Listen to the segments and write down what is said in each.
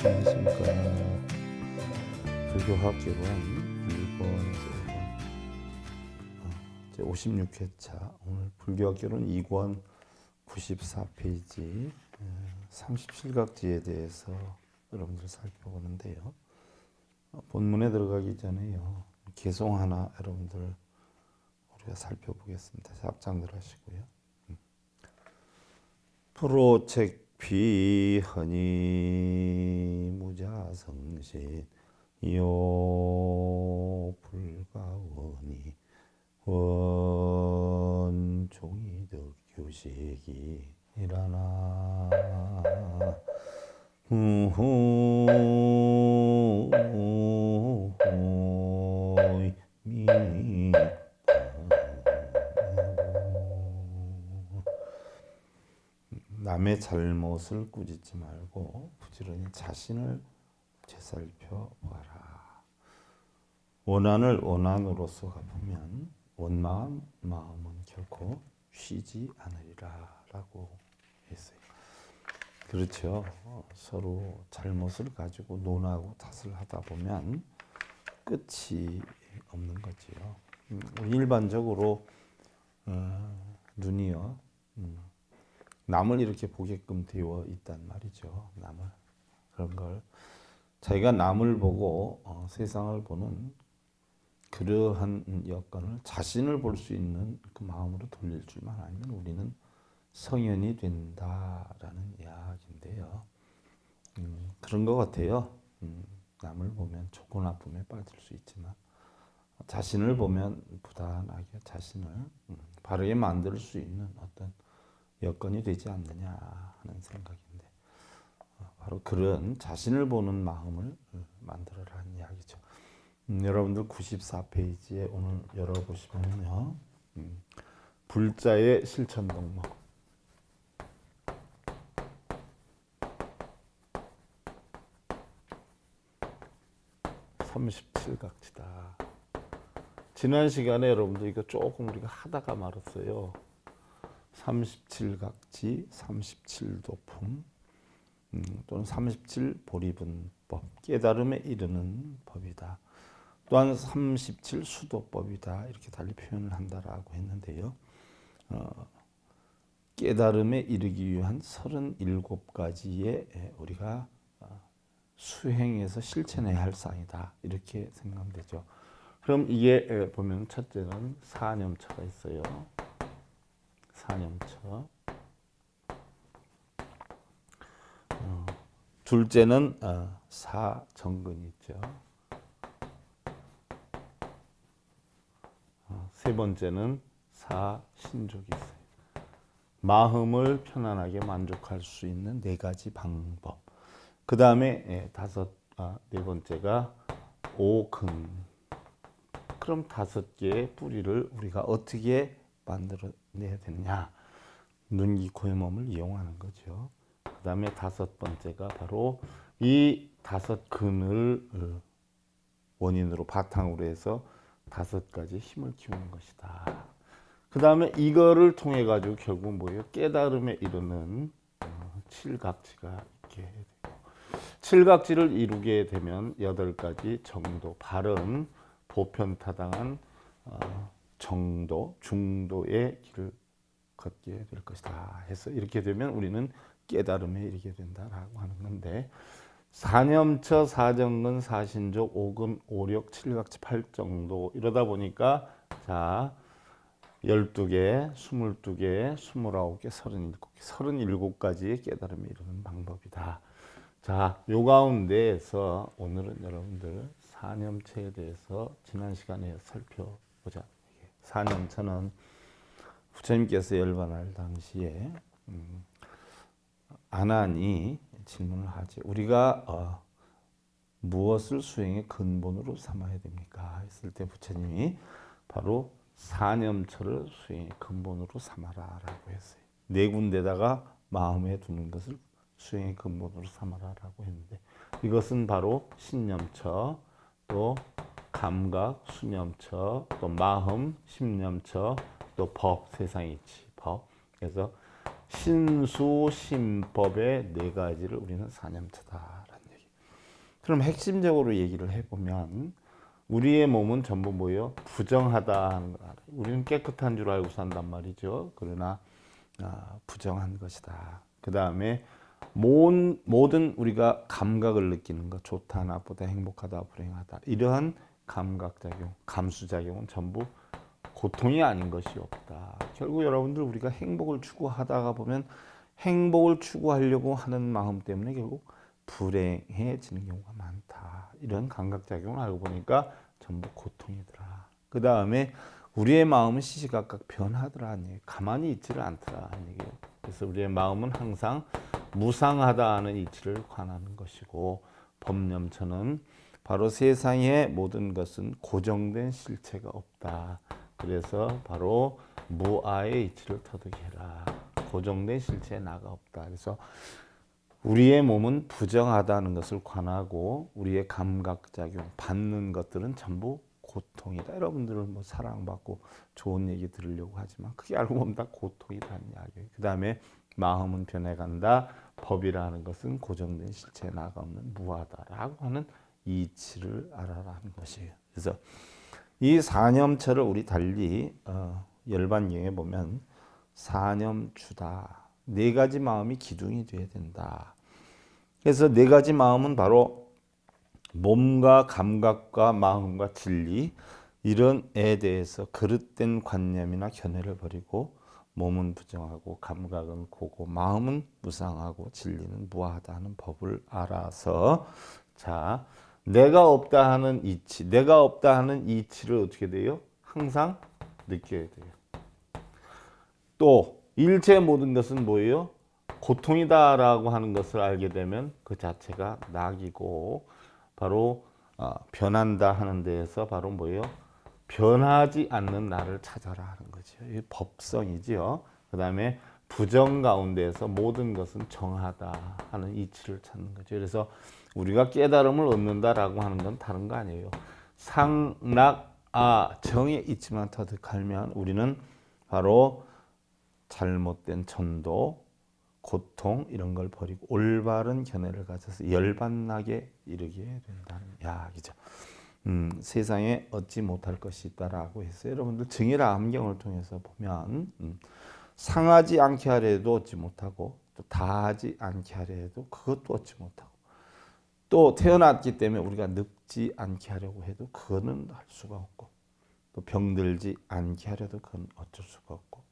안녕하십니까. 불교학개론 1권에서 5권 56회차 오늘 불교학개론 2권 94페이지 37각지에 대해서 여러분들 살펴보는데요. 본문에 들어가기 전에요. 개송 하나 여러분들 우리가 살펴보겠습니다. 합장들 하시고요. 프로책피허니 무자성신 요 불가원이 원종이득 교식이 일하나 미 남의 잘못을 꾸짖지 말고 부지런히 자신을 되살펴 보아라. 원한을 원한으로서 갚으면 원마음 마음은 결코 쉬지 않으리라 라고 했어요. 그렇죠. 서로 잘못을 가지고 논하고 탓을 하다 보면 끝이 없는 거지요. 일반적으로 눈이요. 남을 이렇게 보게끔 되어 있단 말이죠. 남을. 그런 걸 자기가 남을 보고 세상을 보는 그러한 여건을 자신을 볼 수 있는 그 마음으로 돌릴 줄만 알면 우리는 성현이 된다라는 이야기인데요. 그런 것 같아요. 남을 보면 좋고 나쁨에 빠질 수 있지만 자신을 보면 부단하게 자신을 바르게 만들 수 있는 어떤 여건이 되지 않느냐 하는 생각인데 바로 그런 자신을 보는 마음을 만들어라는 이야기죠. 여러분들 94페이지에 오늘 열어보시면요. 불자의 실천 동목 37각지다. 지난 시간에 여러분들 이거 조금 우리가 하다가 말았어요. 37각지, 37도품 또는 37보리분법, 깨달음에 이르는 법이다. 또한 37수도법이다. 이렇게 달리 표현을 한다라고 했는데요. 깨달음에 이르기 위한 37가지의 우리가 수행해서 실천해야 할 사항이다. 이렇게 생각되죠. 그럼 이게 보면 첫째는 사념처가 있어요. 사념처. 둘째는 사정근이 있죠. 세 번째는 사신족이 있어요. 마음을 편안하게 만족할 수 있는 네 가지 방법. 그 다음에 네 번째가 오근. 그럼 5개의 뿌리를 우리가 어떻게 만들어내야 되느냐? 눈, 귀, 코의 몸을 이용하는 거죠. 그 다음에 5번째가 바로 이 5근을 원인으로 바탕으로 해서 5가지 힘을 키우는 것이다. 그 다음에 이거를 통해 가지고 결국 뭐예요? 깨달음에 이르는 7각지가 있게 되고 7각지를 이루게 되면 8가지 정도, 바른 보편타당한 정도, 중도의 길을 걷게 될 것이다 해서 이렇게 되면 우리는 깨달음에 이르게 된다라고 하는 건데 사념처, 사정근, 사신족, 오근, 오력, 7각지, 8정도 이러다 보니까 자 12개, 22개, 29개, 37개, 37가지의 깨달음에 이르는 방법이다. 자, 요 가운데에서 오늘은 여러분들 사념처에 대해서 지난 시간에 살펴보자. 사념처는 부처님께서 열반할 당시에 아난이 질문을 하지. 우리가 무엇을 수행의 근본으로 삼아야 됩니까? 했을 때 부처님이 바로 사념처를 수행의 근본으로 삼아라라고 했어요. 네 군데다가 마음에 두는 것을 수행의 근본으로 삼아라라고 했는데 이것은 바로 신념처, 또 감각, 수념처, 또 마음, 심념처, 또 법, 세상의 이치, 법. 그래서 신수, 신법의 4가지를 우리는 사념처다라는 얘기. 그럼 핵심적으로 얘기를 해보면 우리의 몸은 전부 뭐예요? 부정하다 하는 거 알아요. 우리는 깨끗한 줄 알고 산단 말이죠. 그러나 부정한 것이다. 그 다음에 모든 우리가 감각을 느끼는 것, 좋다, 나쁘다, 행복하다, 불행하다, 이러한 감각작용, 감수작용은 전부 고통이 아닌 것이 없다. 결국 여러분들 우리가 행복을 추구하다가 보면 행복을 추구하려고 하는 마음 때문에 결국 불행해지는 경우가 많다. 이런 감각작용을 알고 보니까 전부 고통이더라. 그 다음에 우리의 마음은 시시각각 변하더라. 가만히 있지를 않더라. 그래서 우리의 마음은 항상 무상하다는 이치를 관하는 것이고, 법념처는 바로 세상의 모든 것은 고정된 실체가 없다. 그래서 바로 무아의 이치를 터득해라. 고정된 실체에 나가 없다. 그래서 우리의 몸은 부정하다는 것을 관하고 우리의 감각작용, 받는 것들은 전부 고통이다. 여러분들은 뭐 사랑받고 좋은 얘기 들으려고 하지만 그게 알고 보면 다 고통이라는 이야기예요. 그 다음에 마음은 변해간다. 법이라는 것은 고정된 실체에 나가 없는 무하다라고 하는 이치를 알아라는 것이에요. 그래서 이 사념처를 우리 달리 열반경에 보면 사념추다. 네 가지 마음이 기둥이 돼야 된다. 그래서 네 가지 마음은 바로 몸과 감각과 마음과 진리, 이런 에 대해서 그릇된 관념이나 견해를 버리고 몸은 부정하고 감각은 고고 마음은 무상하고 진리는 무하다 하는 법을 알아서, 자, 내가 없다 하는 이치, 내가 없다 하는 이치를 어떻게 돼요? 항상 느껴야 돼요. 또 일체의 모든 것은 뭐예요? 고통이다라고 하는 것을 알게 되면 그 자체가 낙이고, 바로 변한다 하는 데에서 바로 뭐예요? 변하지 않는 나를 찾아라 하는 거죠. 이 법성이지요. 그 다음에 부정 가운데에서 모든 것은 정하다 하는 이치를 찾는 거죠. 그래서 우리가 깨달음을 얻는다라고 하는 건 다른 거 아니에요. 상락아 정의 이치만 터득하면 우리는 바로 잘못된 천도, 고통 이런 걸 버리고 올바른 견해를 가져서 열반나게 이르게 된다는 이야기죠. 세상에 얻지 못할 것이 있다라고 해서 여러분들 증일화 암경을 통해서 보면 상하지 않게 하려 해도 얻지 못하고 또 다하지 않게 하려 해도 그것도 얻지 못하고, 또 태어났기 때문에 우리가 늙지 않게 하려고 해도 그거는 할 수가 없고, 또 병들지 않게 하려도 그건 어쩔 수가 없고,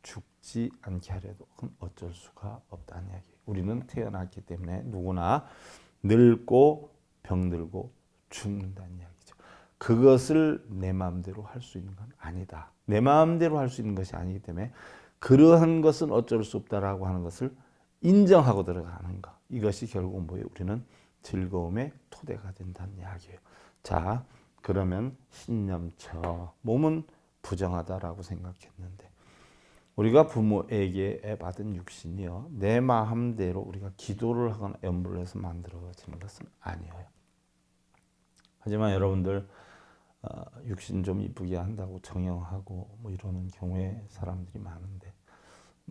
죽지 않게 하려도 그건 어쩔 수가 없다는 이야기예요. 우리는 태어났기 때문에 누구나 늙고 병들고 죽는다는 이야기죠. 그것을 내 마음대로 할 수 있는 건 아니다. 내 마음대로 할 수 있는 것이 아니기 때문에 그러한 것은 어쩔 수 없다라고 하는 것을 인정하고 들어가는 것. 이것이 결국 뭐예요? 우리는 즐거움의 토대가 된다는 이야기예요. 자, 그러면 신념처, 몸은 부정하다라고 생각했는데 우리가 부모에게 받은 육신이요, 내 마음대로 우리가 기도를 하거나 염불을 해서 만들어지는 것은 아니에요. 하지만 여러분들 육신 좀 이쁘게 한다고 정형하고 뭐 이러는 경우에 사람들이 많은데,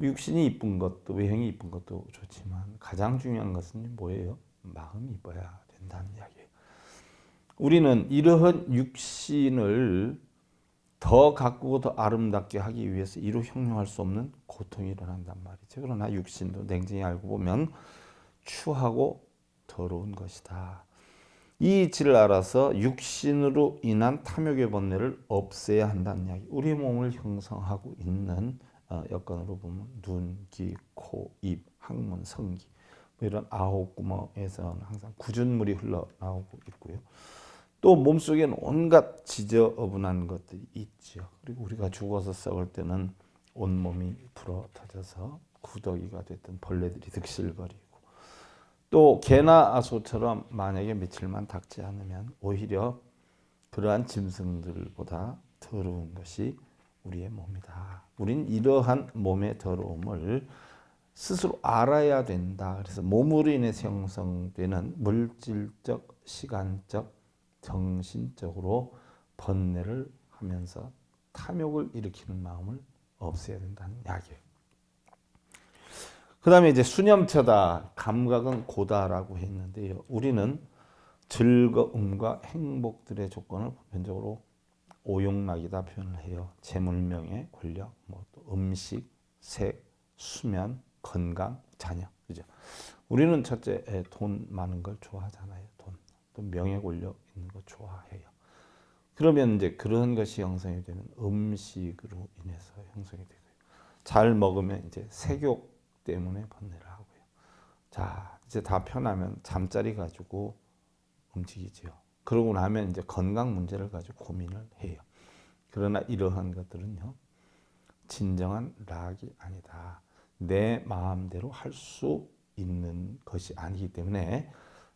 육신이 이쁜 것도 외형이 이쁜 것도 좋지만 가장 중요한 것은 뭐예요? 마음이 이뻐야 된다는 이야기예요. 우리는 이러한 육신을 더 가꾸고 더 아름답게 하기 위해서 이루 형용할 수 없는 고통이 일어난단 말이죠. 그러나 육신도 냉정히 알고 보면 추하고 더러운 것이다. 이 이치를 알아서 육신으로 인한 탐욕의 번뇌를 없애야 한다는 이야기. 우리 몸을 형성하고 있는 여건으로 보면 눈, 귀, 코, 입, 항문, 성기 이런 9구멍에서는 항상 구준물이 흘러나오고 있고요. 또 몸속에는 온갖 지저분한 것들이 있죠. 그리고 우리가 죽어서 썩을 때는 온몸이 불어터져서 구더기가 됐던 벌레들이 득실거리고, 또 개나 소처럼 만약에 며칠만 닦지 않으면 오히려 그러한 짐승들보다 더러운 것이 우리의 몸이다. 우린 이러한 몸의 더러움을 스스로 알아야 된다. 그래서 몸으로 인해서 형성되는 물질적, 시간적, 정신적으로 번뇌를 하면서 탐욕을 일으키는 마음을 없애야 된다는 이야기예요. 그 다음에 이제 수념처다. 감각은 고다라고 했는데요. 우리는 즐거움과 행복들의 조건을 보편적으로 오용락이다 표현을 해요. 재물, 명예, 권력, 또 음식, 색, 수면, 건강, 자녀. 그죠? 우리는 첫째 돈 많은 걸 좋아하잖아요. 돈. 또 명예, 권력 있는 거 좋아해요. 그러면 이제 그런 것이 형성이 되면 음식으로 인해서 형성이 되고요. 잘 먹으면 이제 색욕 때문에 번뇌를 하고요. 자, 이제 다 편하면 잠자리 가지고 움직이지요. 그러고 나면 이제 건강 문제를 가지고 고민을 해요. 그러나 이러한 것들은요, 진정한 락이 아니다. 내 마음대로 할 수 있는 것이 아니기 때문에,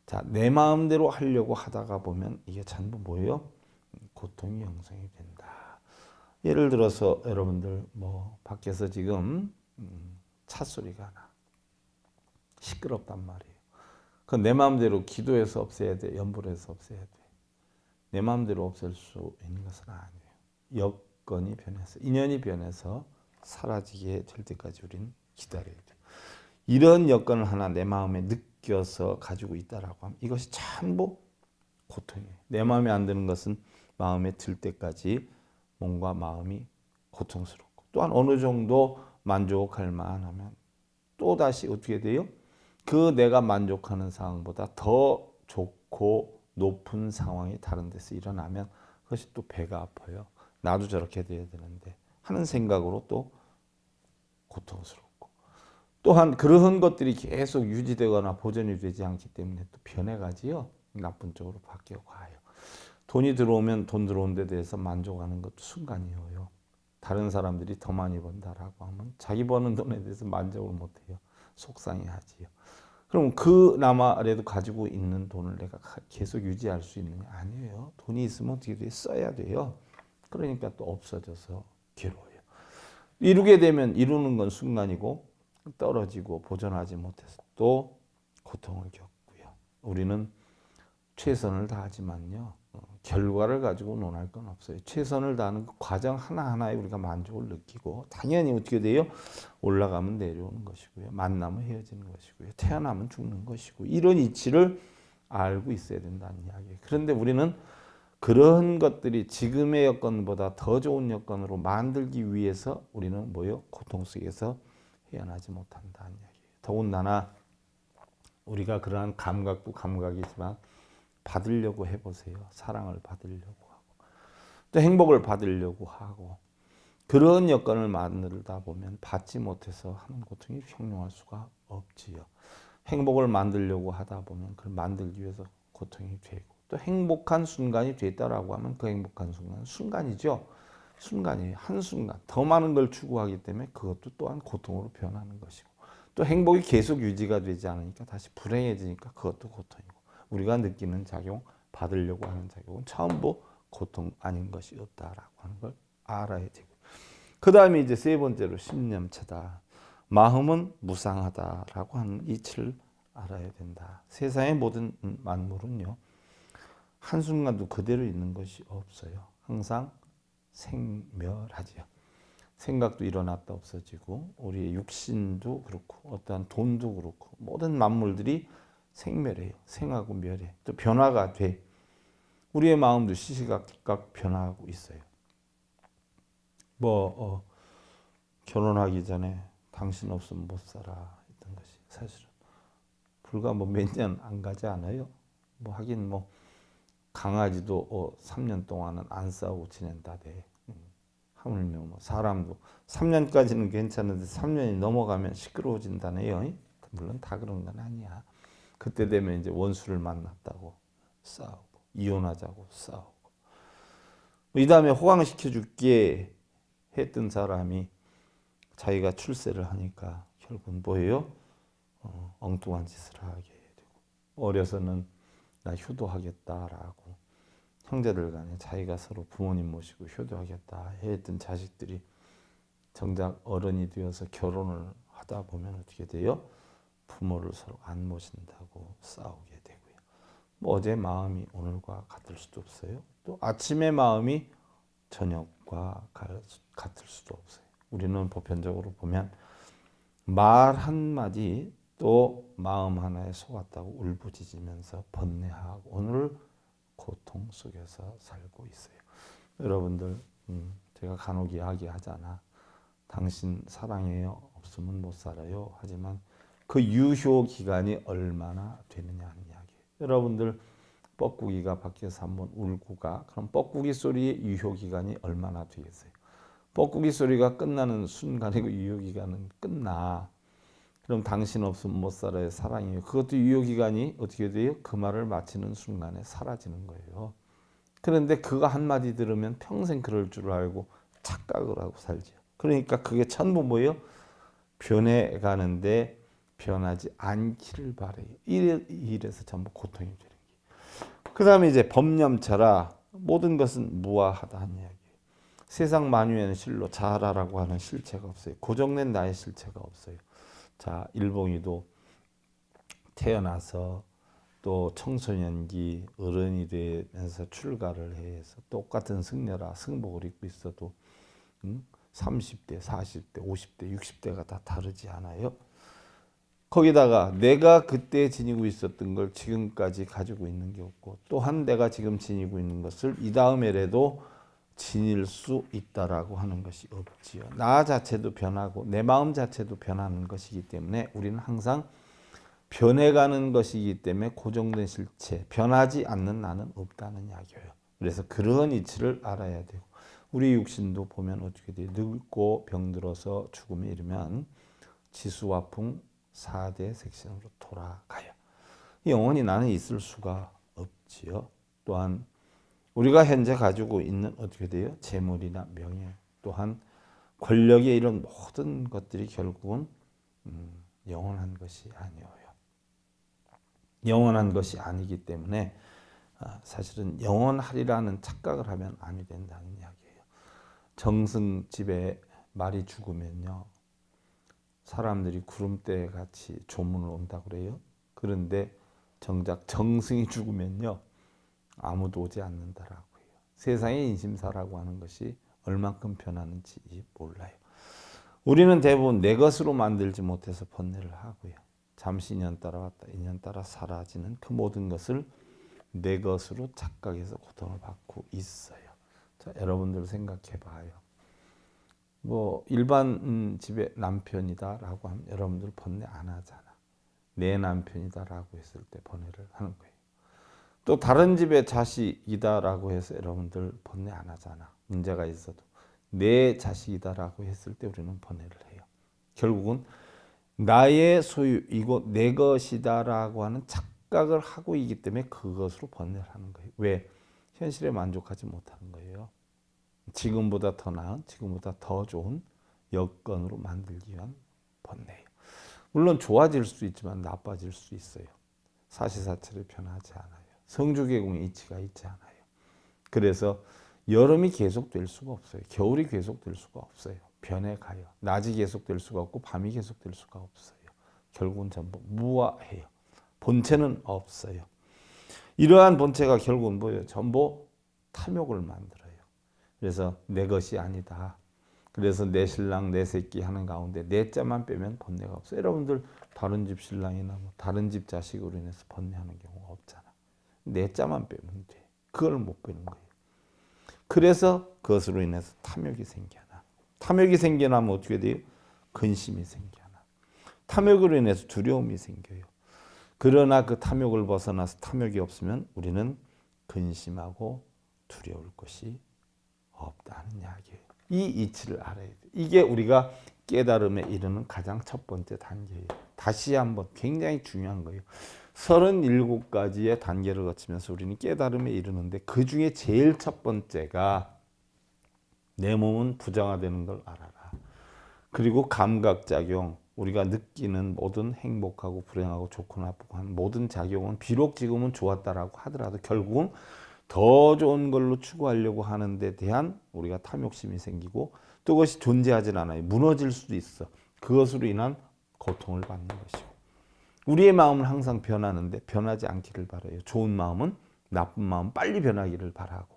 자, 내 마음대로 하려고 하다가 보면 이게 전부 뭐예요? 고통이 형성이 된다. 예를 들어서 여러분들 밖에서 지금 차 소리가 나. 시끄럽단 말이에요. 그 내 마음대로 기도해서 없애야 돼. 염불해서 없애야 돼. 내 마음대로 없앨 수 있는 것은 아니에요. 여건이 변해서, 인연이 변해서 사라지게 될 때까지 우리는 기다려야 돼요. 이런 여건을 하나 내 마음에 느껴서 가지고 있다라고 하면 이것이 전부 고통이에요. 내 마음에 안 드는 것은 마음에 들 때까지 몸과 마음이 고통스럽고, 또한 어느 정도 만족할 만하면 또 다시 어떻게 돼요? 그 내가 만족하는 상황보다 더 좋고 높은 상황이 다른 데서 일어나면 그것이 또 배가 아파요. 나도 저렇게 돼야 되는데 하는 생각으로 또 고통스럽고, 또한 그런 것들이 계속 유지되거나 보존이 되지 않기 때문에 또 변해가지요. 나쁜 쪽으로 바뀌어가요. 돈이 들어오면 돈 들어온 데 대해서 만족하는 것도 순간이에요. 다른 사람들이 더 많이 번다라고 하면 자기 버는 돈에 대해서 만족을 못해요. 속상해하지요. 그럼 그나마라도 가지고 있는 돈을 내가 계속 유지할 수 있는 게 아니에요. 돈이 있으면 어떻게 돼? 써야 돼요. 그러니까 또 없어져서 괴로워요. 이루게 되면 이루는 건 순간이고, 떨어지고 보존하지 못해서 또 고통을 겪고요. 우리는 최선을 다하지만요, 결과를 가지고 논할 건 없어요. 최선을 다하는 그 과정 하나하나에 우리가 만족을 느끼고, 당연히 어떻게 돼요? 올라가면 내려오는 것이고요. 만나면 헤어지는 것이고요. 태어나면 죽는 것이고, 이런 이치를 알고 있어야 된다는 이야기예요. 그런데 우리는 그런 것들이 지금의 여건보다 더 좋은 여건으로 만들기 위해서 우리는 뭐요? 고통 속에서 헤어나지 못한다는 이야기예요. 더군다나 우리가 그러한 감각도 감각이지만 받으려고 해보세요. 사랑을 받으려고 하고, 또 행복을 받으려고 하고, 그런 여건을 만들다 보면 받지 못해서 하는 고통이 형용할 수가 없지요. 행복을 만들려고 하다 보면 그걸 만들기 위해서 고통이 되고, 또 행복한 순간이 됐다라고 하면 그 행복한 순간은 순간이죠. 순간이에요. 한순간. 더 많은 걸 추구하기 때문에 그것도 또한 고통으로 변하는 것이고, 또 행복이 계속 유지가 되지 않으니까 다시 불행해지니까 그것도 고통이고, 우리가 느끼는 작용, 받으려고 하는 작용은 전부 고통 아닌 것이 없다라고 하는 걸 알아야 되고, 그 다음에 이제 세 번째로 신념체다. 마음은 무상하다라고 하는 이치를 알아야 된다. 세상의 모든 만물은요, 한순간도 그대로 있는 것이 없어요. 항상 생멸하지요. 생각도 일어났다 없어지고, 우리의 육신도 그렇고, 어떠한 돈도 그렇고, 모든 만물들이 생멸해요. 생하고 멸해. 또 변화가 돼. 우리의 마음도 시시각각 변화하고 있어요. 결혼하기 전에 당신 없으면 못 살아 했던 것이 사실은 불과 몇 년 안 가지 않아요. 하긴 강아지도 3년 동안은 안 싸우고 지낸다대. 하물며 사람도 3년까지는 괜찮은데 3년이 넘어가면 시끄러워진다네요. 물론 다 그런 건 아니야. 그때 되면 이제 원수를 만났다고 싸우고, 이혼하자고 싸우고, 이 다음에 호강시켜 줄게 했던 사람이 자기가 출세를 하니까 결국은 뭐예요? 엉뚱한 짓을 하게 되고, 어려서는 나 효도하겠다라고 형제들 간에 자기가 서로 부모님 모시고 효도하겠다 했던 자식들이 정작 어른이 되어서 결혼을 하다 보면 어떻게 돼요? 부모를 서로 안 모신다고 싸우게 되고요. 어제 마음이 오늘과 같을 수도 없어요. 또 아침의 마음이 저녁과 같을 수도 없어요. 우리는 보편적으로 보면 말 한마디 또 마음 하나에 속았다고 울부짖으면서 번뇌하고 오늘 고통 속에서 살고 있어요. 여러분들 제가 간혹 이야기하잖아. 당신 사랑해요. 없으면 못 살아요. 하지만 그 유효 기간이 얼마나 되느냐 하는 이야기예요. 여러분들 뻐꾸기가 밖에서 한번 울고 가. 그럼 뻐꾸기 소리의 유효 기간이 얼마나 되겠어요? 뻐꾸기 소리가 끝나는 순간에 그 유효 기간은 끝나. 그럼 당신 없으면 못 살아요. 사랑해요. 그것도 유효 기간이 어떻게 돼요? 그 말을 마치는 순간에 사라지는 거예요. 그런데 그거 한마디 들으면 평생 그럴 줄 알고 착각을 하고 살죠. 그러니까 그게 전부 뭐예요? 변해가는데 변하지 않기를 바래요. 이래서 전부 고통이 되는 거예요. 그 다음에 이제 법념처라 모든 것은 무아하다 하는 이야기예요. 세상 만유에는 실로 자아라고 하는 실체가 없어요. 고정된 나의 실체가 없어요. 자, 일봉이도 태어나서 또 청소년기 어른이 되면서 출가를 해서 똑같은 승려라 승복을 입고 있어도 30대, 40대, 50대, 60대가 다 다르지 않아요? 거기다가 내가 그때 지니고 있었던 걸 지금까지 가지고 있는 게 없고 또한 내가 지금 지니고 있는 것을 이 다음에라도 지닐 수 있다라고 하는 것이 없지요. 나 자체도 변하고 내 마음 자체도 변하는 것이기 때문에 우리는 항상 변해가는 것이기 때문에 고정된 실체, 변하지 않는 나는 없다는 이야기예요. 그래서 그런 이치를 알아야 되고 우리 육신도 보면 어떻게 돼요? 늙고 병들어서 죽음에 이르면 지수화풍 4대 색신으로 돌아가요. 영원히 나는 있을 수가 없지요. 또한 우리가 현재 가지고 있는 어떻게 돼요? 재물이나 명예, 또한 권력의 이런 모든 것들이 결국은 영원한 것이 아니에요. 영원한 것이 아니기 때문에 사실은 영원하리라는 착각을 하면 아니 된다는 이야기예요. 정승집에 말이 죽으면요. 사람들이 구름대 같이 조문을 온다고 그래요. 그런데 정작 정승이 죽으면요. 아무도 오지 않는다라고 해요. 세상의 인심사라고 하는 것이 얼만큼 변하는지 몰라요. 우리는 대부분 내 것으로 만들지 못해서 번뇌를 하고요. 잠시 인연 따라 왔다 인연 따라 사라지는 그 모든 것을 내 것으로 착각해서 고통을 받고 있어요. 자, 여러분들 생각해 봐요. 뭐 일반 집에 남편이다라고 하면 여러분들 번뇌 안 하잖아. 내 남편이다라고 했을 때 번뇌를 하는 거예요. 또 다른 집의 자식이다라고 해서 여러분들 번뇌 안 하잖아. 문제가 있어도 내 자식이다라고 했을 때 우리는 번뇌를 해요. 결국은 나의 소유이고 내 것이다라고 하는 착각을 하고 있기 때문에 그것으로 번뇌를 하는 거예요. 왜? 현실에 만족하지 못하는 거예요. 지금보다 더 나은, 지금보다 더 좋은 여건으로 만들기 위한 번뇌예요. 물론 좋아질 수 있지만 나빠질 수 있어요. 사시사철이 변하지 않아요. 성주계공의 이치가 있지 않아요. 그래서 여름이 계속될 수가 없어요. 겨울이 계속될 수가 없어요. 변해가요. 낮이 계속될 수가 없고 밤이 계속될 수가 없어요. 결국은 전부 무아해요. 본체는 없어요. 이러한 본체가 결국은 뭐예요? 전부 탐욕을 만들어요. 그래서 내 것이 아니다. 그래서 내 신랑 내 새끼 하는 가운데 내 자만 빼면 번뇌가 없어요. 여러분들 다른 집 신랑이나 뭐 다른 집 자식으로 인해서 번뇌하는 경우가 없잖아. 내 자만 빼면 돼. 그걸 못 빼는 거예요. 그래서 그것으로 인해서 탐욕이 생겨나. 탐욕이 생겨나면 어떻게 돼요? 근심이 생겨나. 탐욕으로 인해서 두려움이 생겨요. 그러나 그 탐욕을 벗어나서 탐욕이 없으면 우리는 근심하고 두려울 것이 없다는 이야기예요. 이 이치를 알아야 돼요. 이게 우리가 깨달음에 이르는 가장 첫 번째 단계예요. 다시 한번 굉장히 중요한 거예요. 37가지의 단계를 거치면서 우리는 깨달음에 이르는데 그 중에 제일 첫 번째가 내 몸은 부정화되는 걸 알아라. 그리고 감각작용, 우리가 느끼는 모든 행복하고 불행하고 좋고 나쁘고 하는 모든 작용은 비록 지금은 좋았다라고 하더라도 결국은 더 좋은 걸로 추구하려고 하는 데 대한 우리가 탐욕심이 생기고 또 그것이 존재하진 않아요. 무너질 수도 있어. 그것으로 인한 고통을 받는 것이고. 우리의 마음은 항상 변하는데 변하지 않기를 바라요. 좋은 마음은 나쁜 마음 빨리 변하기를 바라고.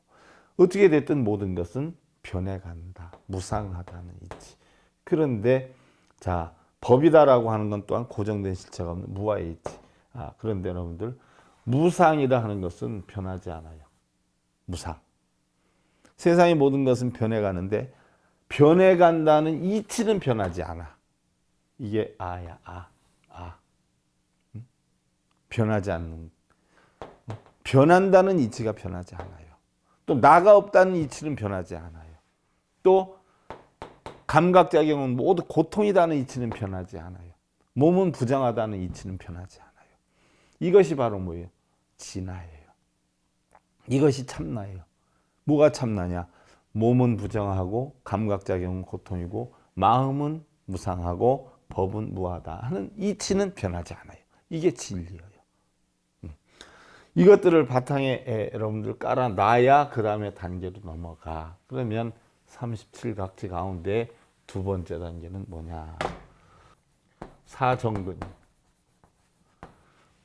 어떻게 됐든 모든 것은 변해간다. 무상하다는 이치. 그런데 자 법이다라고 하는 건 또한 고정된 실체가 없는 무아의 이치. 그런데 여러분들 무상이라 하는 것은 변하지 않아요. 무상. 세상의 모든 것은 변해가는데 변해간다는 이치는 변하지 않아. 이게 아야. 변하지 않는. 변한다는 이치가 변하지 않아요. 또 나가 없다는 이치는 변하지 않아요. 또 감각작용은 모두 고통이라는 이치는 변하지 않아요. 몸은 부정하다는 이치는 변하지 않아요. 이것이 바로 뭐예요? 진화예요. 이것이 참나예요. 뭐가 참나냐? 몸은 부정하고 감각작용은 고통이고 마음은 무상하고 법은 무하다 하는 이치는 변하지 않아요. 이게 진리예요. 이것들을 바탕에 여러분들 깔아놔야 그 다음에 단계로 넘어가. 그러면 37각지 가운데 두 번째 단계는 뭐냐? 사정근.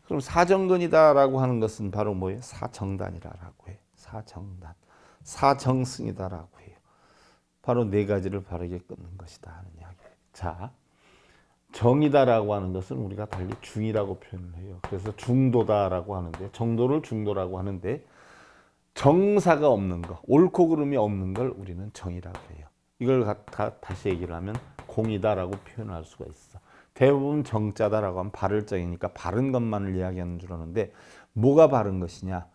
그럼 사정근이다라고 하는 것은 바로 뭐예요? 사정단이라고 해요. 사정단. 사정승이다라고 해요. 바로 네 가지를 바르게 끊는 것이다 하는 이야기예요. 자, 정이다라고 하는 것은 우리가 달리 중이라고 표현을 해요. 그래서 중도다라고 하는데, 정도를 중도라고 하는데, 정사가 없는 것, 옳고 그름이 없는 걸 우리는 정이라고 해요. 이걸 다시 얘기를 하면 공이다라고 표현할 수가 있어. 대부분 정자다라고 하면 바를 정이니까 바른 것만을 이야기하는 줄 아는데, 뭐가 바른 것이냐?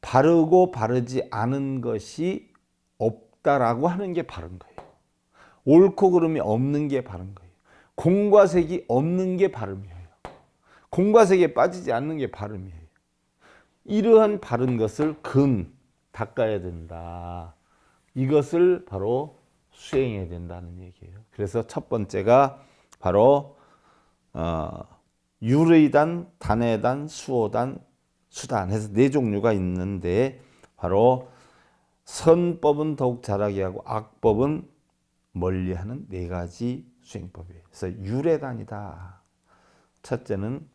바르고 바르지 않은 것이 없다라고 하는 게 바른 거예요. 옳고 그름이 없는 게 바른 거예요. 공과 색이 없는 게 바름이에요. 공과 색에 빠지지 않는 게 바름이에요. 이러한 바른 것을 닦아야 된다. 이것을 바로 수행해야 된다는 얘기예요. 그래서 첫 번째가 바로 유의단, 단해단, 수호단, 수단 해서 네 종류가 있는데 바로 선법은 더욱 잘하게 하고 악법은 멀리하는 네 가지 수행법이에요. 그래서 유래단이다. 첫째는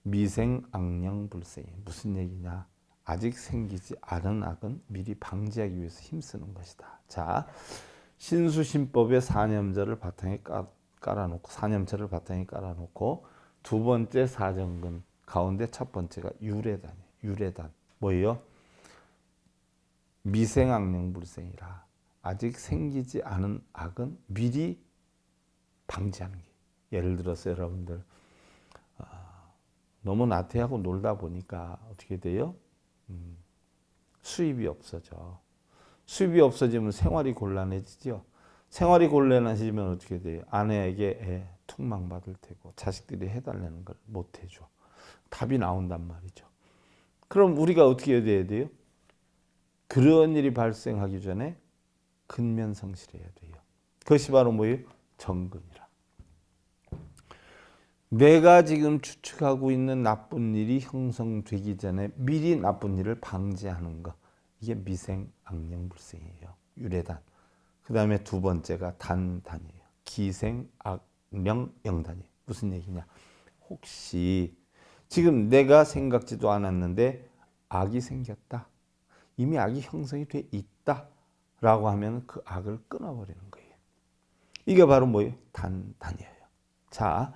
미생악령불생이 무슨 얘기냐? 아직 생기지 않은 악은 미리 방지하기 위해서 힘쓰는 것이다. 자, 신수신법의 사념자를 바탕에 깔아놓고 사념자를 바탕에 깔아놓고 두 번째 사정근 가운데 첫 번째가 유래단이에요. 유래단 뭐예요? 미생악령불생이라 아직 생기지 않은 악은 미리 방지하는 게. 예를 들어서 여러분들 너무 나태하고 놀다 보니까 어떻게 돼요? 수입이 없어져. 수입이 없어지면 생활이 곤란해지죠. 생활이 곤란해지면 어떻게 돼요? 아내에게 툭망받을 테고 자식들이 해달라는 걸 못 해줘. 답이 나온단 말이죠. 그럼 우리가 어떻게 해야 돼요? 그런 일이 발생하기 전에 근면성실해야 돼요. 그것이 바로 뭐예요? 정근이라. 내가 지금 추측하고 있는 나쁜 일이 형성되기 전에 미리 나쁜 일을 방지하는 것. 이게 미생악령불생이에요. 유래단. 그 다음에 두 번째가 단단이에요. 기생악령영단이에요. 무슨 얘기냐? 혹시 지금 내가 생각지도 않았는데 악이 생겼다. 이미 악이 형성이 돼 있다. 라고 하면 그 악을 끊어버리는 거예요. 이게 바로 뭐예요? 단단이에요. 자,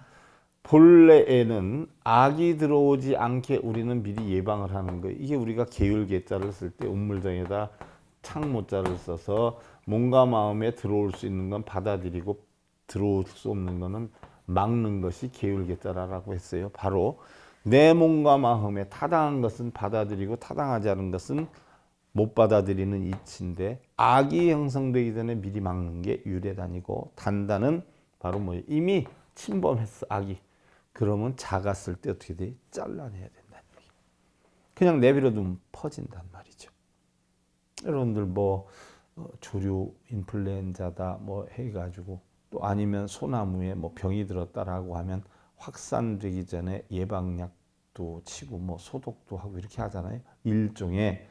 본래에는 악이 들어오지 않게 우리는 미리 예방을 하는 거예요. 이게 우리가 계율계자를 쓸 때 운물정에다 창모자를 써서 몸과 마음에 들어올 수 있는 건 받아들이고 들어올 수 없는 거는 막는 것이 계율계자라고 했어요. 바로 내 몸과 마음에 타당한 것은 받아들이고 타당하지 않은 것은 못 받아들이는 이치인데 악이 형성되기 전에 미리 막는 게 유래단이고 단단은 바로 뭐예요? 이미 침범했어 악이. 그러면 작았을 때 어떻게 돼? 잘라내야 된다는 얘기예요. 그냥 내버려두면 퍼진단 말이죠. 여러분들 뭐 조류 인플루엔자다 뭐 해가지고 또 아니면 소나무에 뭐 병이 들었다라고 하면 확산되기 전에 예방약도 치고 뭐 소독도 하고 이렇게 하잖아요. 일종의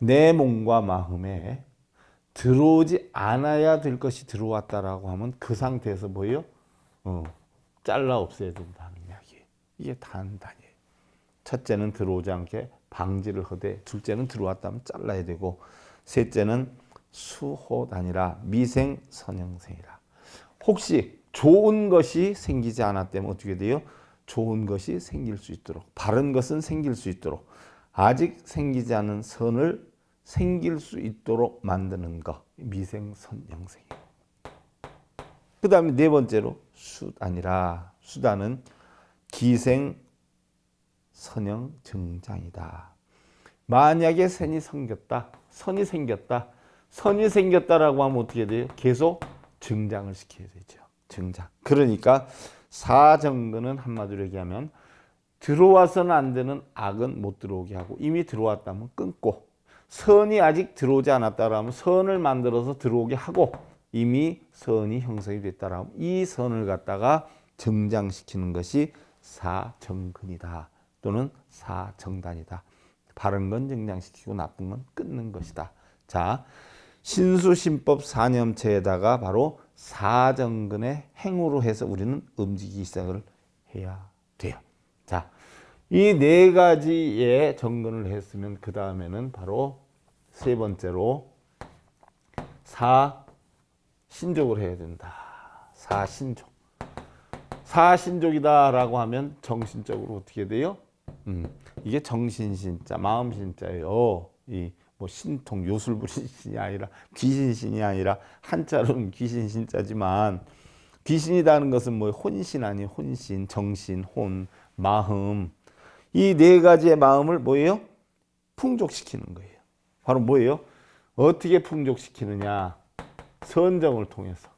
내 몸과 마음에 들어오지 않아야 될 것이 들어왔다라고 하면 그 상태에서 뭐예요? 잘라 없애야 된다는 이야기예요. 이게 단단이에요. 첫째는 들어오지 않게 방지를 하되 둘째는 들어왔다면 잘라야 되고 셋째는 수호단이라 미생선영생이라. 혹시 좋은 것이 생기지 않았다면 어떻게 돼요? 좋은 것이 생길 수 있도록, 바른 것은 생길 수 있도록, 아직 생기지 않은 선을 생길 수 있도록 만드는 것, 미생선영생이에요. 그 다음에 네 번째로 수단이라. 수단은 기생선영증장이다. 만약에 선이 생겼다, 선이 생겼다라고 하면 어떻게 돼요? 계속 증장을 시켜야 되죠. 증장. 그러니까 사정근은 한마디로 얘기하면 들어와서는 안 되는 악은 못 들어오게 하고, 이미 들어왔다면 끊고, 선이 아직 들어오지 않았다라면 선을 만들어서 들어오게 하고, 이미 선이 형성이 됐다라면 이 선을 갖다가 증장시키는 것이 사정근이다, 또는 사정단이다. 바른 건 증장시키고 나쁜 건 끊는 것이다. 자, 신수신법 사념체에다가 바로 사정근의 행으로 해서 우리는 움직이기 시작을 해야 돼요. 자, 이 네 가지의 정근을 했으면 그 다음에는 바로 세 번째로 사신족을 해야 된다. 사신족. 사신족이다라고 하면 정신적으로 어떻게 돼요? 이게 정신신자, 마음신자예요. 이 뭐 신통 요술부리 신이 아니라 귀신신이 아니라 한자로는 귀신신자지만, 귀신이라는 것은 뭐 혼신 아니에요. 혼신, 정신, 혼, 마음. 이 네 가지의 마음을 뭐예요? 풍족시키는 거예요. 바로 뭐예요? 어떻게 풍족시키느냐? 선정을 통해서.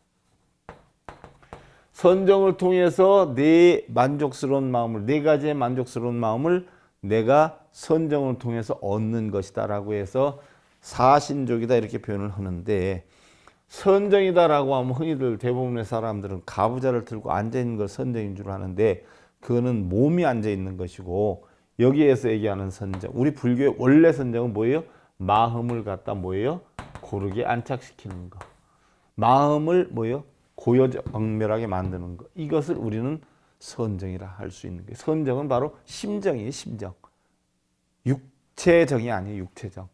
선정을 통해서 내 만족스러운 마음을, 네 가지의 만족스러운 마음을 내가 선정을 통해서 얻는 것이다 라고 해서 사신족이다 이렇게 표현을 하는데, 선정이다라고 하면 흔히들 대부분의 사람들은 가부좌를 들고 앉아있는 걸 선정인 줄 아는데, 그거는 몸이 앉아있는 것이고, 여기에서 얘기하는 선정, 우리 불교의 원래 선정은 뭐예요? 마음을 갖다 뭐예요? 고르게 안착시키는 거. 마음을 뭐예요? 고요정멸하게 만드는 거. 이것을 우리는 선정이라 할 수 있는 거예요. 선정은 바로 심정이에요. 심정. 육체정이 아니에요. 육체정.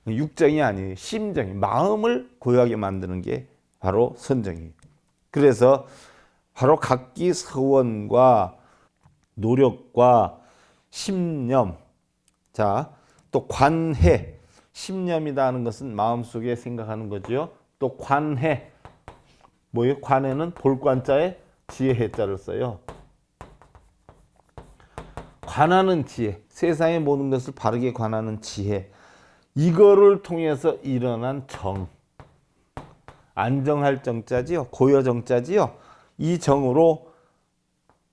육정이 아니에요. 심정이. 마음을 고요하게 만드는 게 바로 선정이에요. 그래서 바로 각기 서원과 노력과 신념, 자, 또 관해. 신념이라는 것은 마음속에 생각하는 거죠. 또 관해. 뭐예요? 관해는 볼관자에 지혜해자를 써요. 관하는 지혜, 세상의 모든 것을 바르게 관하는 지혜, 이거를 통해서 일어난 정, 안정할 정자지요, 고여정자지요. 이 정으로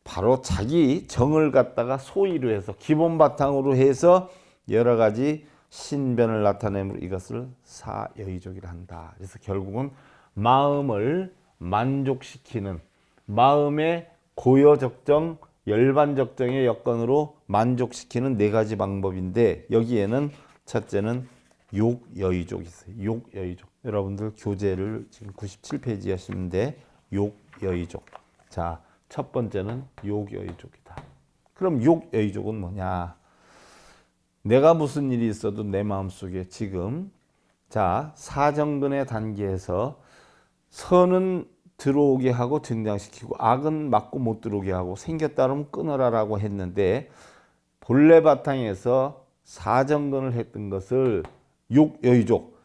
바로 자기 정을 갖다가 소위로 해서 기본 바탕으로 해서 여러 가지 신변을 나타내므로 이것을 사여의족이라 한다. 그래서 결국은 마음을 만족시키는, 마음의 고여적정, 열반적정의 여건으로 만족시키는 네 가지 방법인데, 여기에는 첫째는 욕여의족이 있어요. 욕여의족. 여러분들 교재를 지금 97페이지 하시는데 욕여의족. 자, 첫 번째는 욕여의족이다. 그럼 욕여의족은 뭐냐? 내가 무슨 일이 있어도 내 마음속에 지금, 자, 사정근의 단계에서 선은 들어오게 하고 증장시키고 악은 막고 못 들어오게 하고, 생겼다 그러면 끊어라라고 했는데, 본래 바탕에서 사정근을 했던 것을 욕여의족,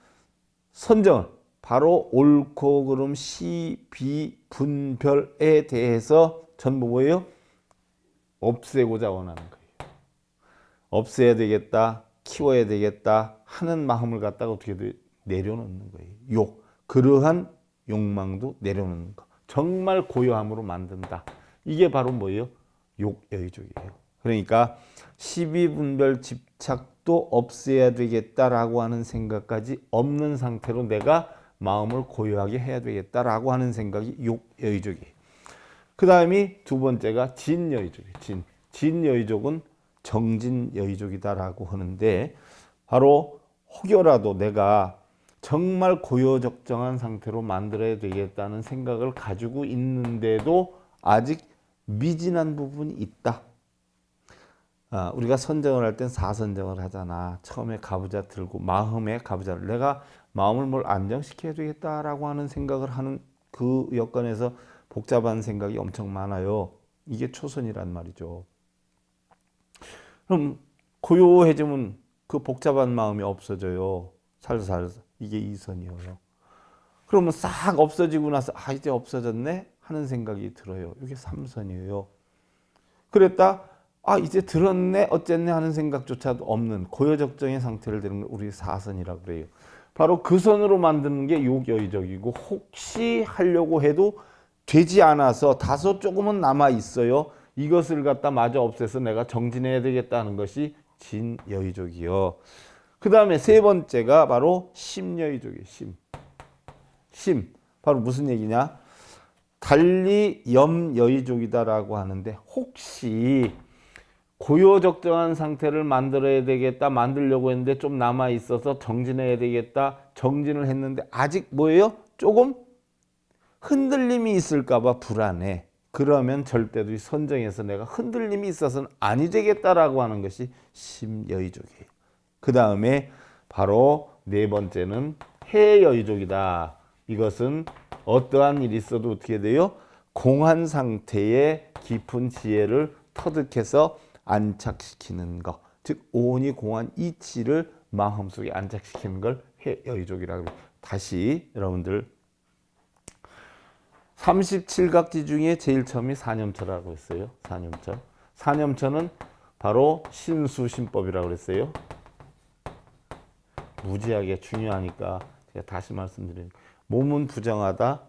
선정을 바로 옳고 그름 시, 비, 분별에 대해서 전부 뭐예요? 없애고자 원하는 거예요. 없애야 되겠다, 키워야 되겠다 하는 마음을 갖다가 어떻게 내려놓는 거예요. 욕, 그러한 욕망도 내려놓는 거. 정말 고요함으로 만든다. 이게 바로 뭐예요? 욕여의족이에요. 그러니까 시비분별 집착도 없애야 되겠다라고 하는 생각까지 없는 상태로 내가 마음을 고요하게 해야 되겠다라고 하는 생각이 욕여의족이에요. 그 다음이 두 번째가 진여의족이에요. 진여의족은 정진여의족이다라고 하는데, 바로 혹여라도 내가 정말 고요적정한 상태로 만들어야 되겠다는 생각을 가지고 있는데도 아직 미진한 부분이 있다. 우리가 선정을 할 땐 사선정을 하잖아. 처음에 가부좌 들고 마음의 가부좌를, 내가 마음을 뭘 안정시켜야 되겠다라고 하는 생각을 하는 그 여건에서 복잡한 생각이 엄청 많아요. 이게 초선이란 말이죠. 그럼 고요해지면 그 복잡한 마음이 없어져요. 살살. 이게 이선이에요. 그러면 싹 없어지고 나서 이제 없어졌네 하는 생각이 들어요. 이게 삼선이에요. 그랬다 이제 들었네 어쨌네 하는 생각조차도 없는 고요적정의 상태를 되는 걸 우리 사선이라고 그래요. 바로 그 선으로 만드는 게 요여의적이고, 혹시 하려고 해도 되지 않아서 다소 조금은 남아 있어요. 이것을 갖다 마저 없애서 내가 정진해야 되겠다는 것이 진여의족이요. 그 다음에 세 번째가 바로 심여의족이에요. 심. 바로 무슨 얘기냐? 달리 염여의족이다라고 하는데, 혹시 고요적정한 상태를 만들어야 되겠다, 만들려고 했는데 좀 남아 있어서 정진해야 되겠다, 정진을 했는데 아직 뭐예요? 조금 흔들림이 있을까 봐 불안해. 그러면 절대로 선정에서 내가 흔들림이 있어서는 아니 되겠다라고 하는 것이 심여의족이에요. 그 다음에 바로 네 번째는 해여의족이다. 이것은 어떠한 일이 있어도 어떻게 돼요? 공한 상태의 깊은 지혜를 터득해서 안착시키는 것. 즉 오온이 공한 이치를 마음속에 안착시키는 걸 해여의족이라고 합니다. 다시 여러분들 37각지 중에 제일 처음이 사념처라고 했어요. 사념처. 사념처는 바로 신수신법이라고 그랬어요. 무지하게 중요하니까 제가 다시 말씀드려요. 몸은 부정하다.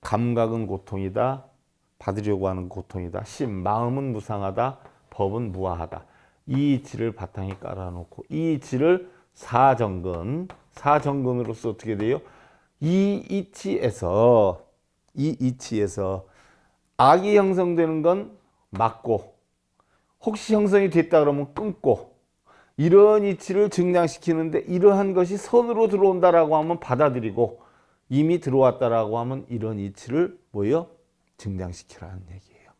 감각은 고통이다. 받으려고 하는 고통이다. 마음은 무상하다. 법은 무아하다. 이 이치를 바탕에 깔아놓고 이 이치를 사정근으로서 어떻게 돼요? 이 이치에서 악이 형성되는 건 막고, 혹시 형성이 됐다 그러면 끊고, 이런 이치를 증량시키는데 이러한 것이 선으로 들어온다라고 하면 받아들이고, 이미 들어왔다라고 하면 이런 이치를 뭐예요? 증량시키라는 얘기예요.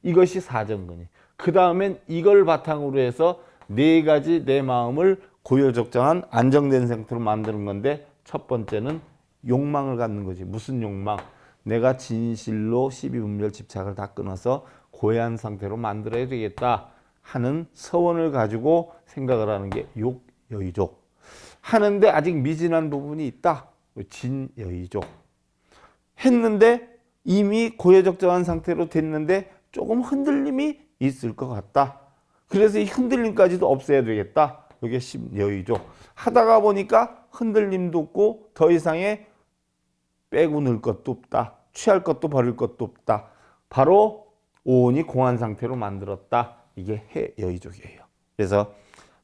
이것이 사정근이에요. 그 다음엔 이걸 바탕으로 해서 네 가지 내 마음을 고요적정한 안정된 상태로 만드는 건데, 첫 번째는 욕망을 갖는 거지. 무슨 욕망? 내가 진실로 십이분별 집착을 다 끊어서 고해한 상태로 만들어야 되겠다 하는 서원을 가지고 생각을 하는 게 욕여의족. 하는데 아직 미진한 부분이 있다. 진여의족. 했는데 이미 고해적정한 상태로 됐는데 조금 흔들림이 있을 것 같다. 그래서 이 흔들림까지도 없애야 되겠다. 이게 심여의족. 하다가 보니까 흔들림도 없고 더 이상의 빼고 넣을 것도 없다. 취할 것도 버릴 것도 없다. 바로 오온이 공한 상태로 만들었다. 이게 해여의족이에요. 그래서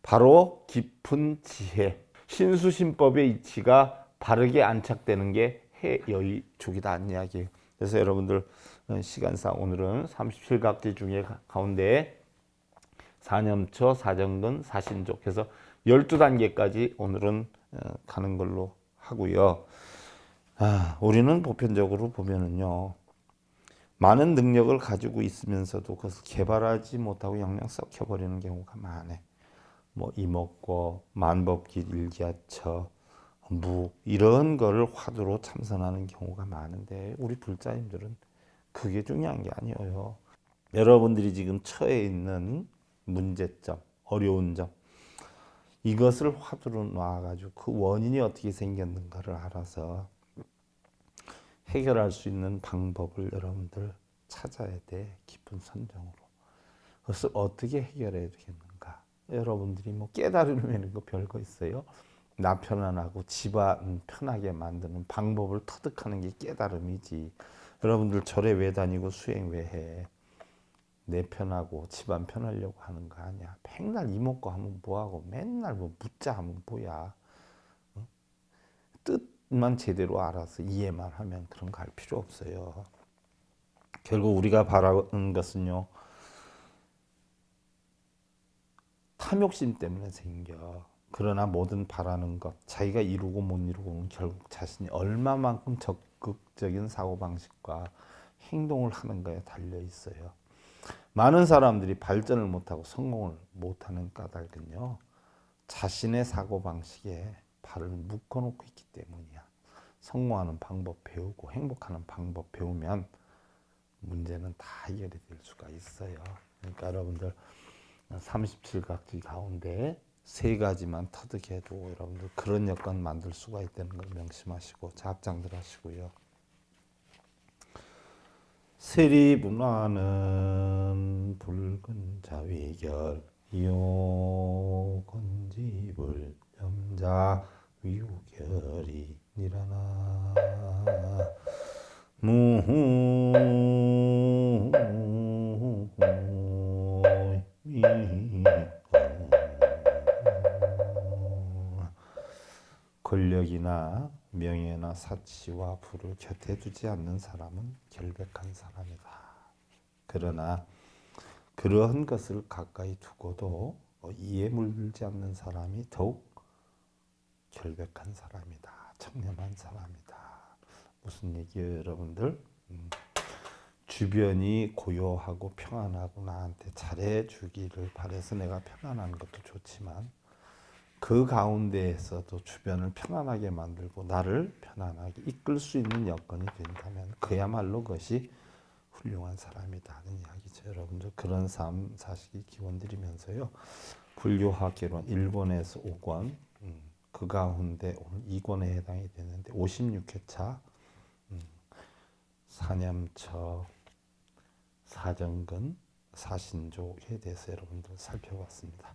바로 깊은 지혜, 신수신법의 이치가 바르게 안착되는 게 해여의족이다 이야기예요. 그래서 여러분들 시간상 오늘은 37각지 중에 가운데 사념처, 사정근, 사신족 해서 12단계까지 오늘은 가는 걸로 하고요. 우리는 보편적으로 보면은요, 많은 능력을 가지고 있으면서도 그것을 개발하지 못하고 영영 썩혀버리는 경우가 많아. 뭐 이목고, 만법길, 일기하처, 무 이런 거를 화두로 참선하는 경우가 많은데, 우리 불자님들은 그게 중요한 게 아니에요. 여러분들이 지금 처해 있는 문제점, 어려운 점, 이것을 화두로 놔가지고 그 원인이 어떻게 생겼는가를 알아서 해결할 수 있는 방법을 여러분들 찾아야 돼. 깊은 선정으로. 그것을 어떻게 해결해야 되겠는가. 여러분들이 뭐 깨달으면 거 별거 있어요. 나 편안하고 집안 편하게 만드는 방법을 터득하는 게 깨달음이지. 여러분들 절에 왜 다니고 수행 왜 해? 내 편하고 집안 편하려고 하는 거 아니야. 맨날 이먹고 하면 뭐하고 맨날 뭐 묻자 하면 뭐야. 응? 뜻만 제대로 알아서 이해만 하면 그런 거 할 필요 없어요. 결국 우리가 바라는 것은요, 탐욕심 때문에 생겨. 그러나 뭐든 바라는 것, 자기가 이루고 못 이루고는 결국 자신이 얼마만큼 적극적인 사고방식과 행동을 하는가에 달려 있어요. 많은 사람들이 발전을 못하고 성공을 못하는 까닭은요, 자신의 사고방식에 발을 묶어놓고 있기 때문이야. 성공하는 방법 배우고 행복하는 방법 배우면 문제는 다 해결이 될 수가 있어요. 그러니까 여러분들 37각지 가운데 세 가지만 터득해도 여러분들 그런 여건 만들 수가 있다는 걸 명심하시고 작장들 하시고요. 세리분화는 붉은 자위결 이용건지불 염자 위우결이 니라나 무후 권력이나 명예나 사치와 부를 곁에 두지 않는 사람은 결백한 사람이다. 그러나 그러한 것을 가까이 두고도 이에 물들지 않는 사람이 더욱 결백한 사람이다. 청렴한 사람이다. 무슨 얘기예요, 여러분들? 주변이 고요하고 평안하고 나한테 잘해주기를 바라서 내가 평안한 것도 좋지만 그 가운데에서도 주변을 편안하게 만들고 나를 편안하게 이끌 수 있는 여건이 된다면 그야말로 그것이 훌륭한 사람이다는 이야기죠. 여러분들 그런 삶 사시기 기원드리면서요. 불교학 개론 1권에서 5권 그 가운데 오늘 2권에 해당이 되는데 56회차 사념처 사정근 사신족에 대해서 여러분들 살펴봤습니다.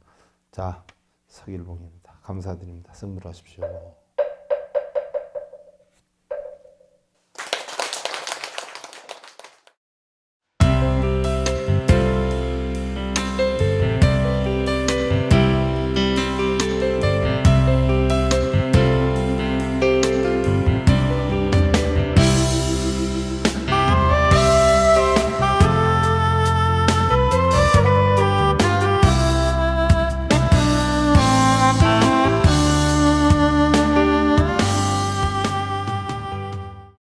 자, 서길봉입니다. 감사드립니다. 승부하십시오.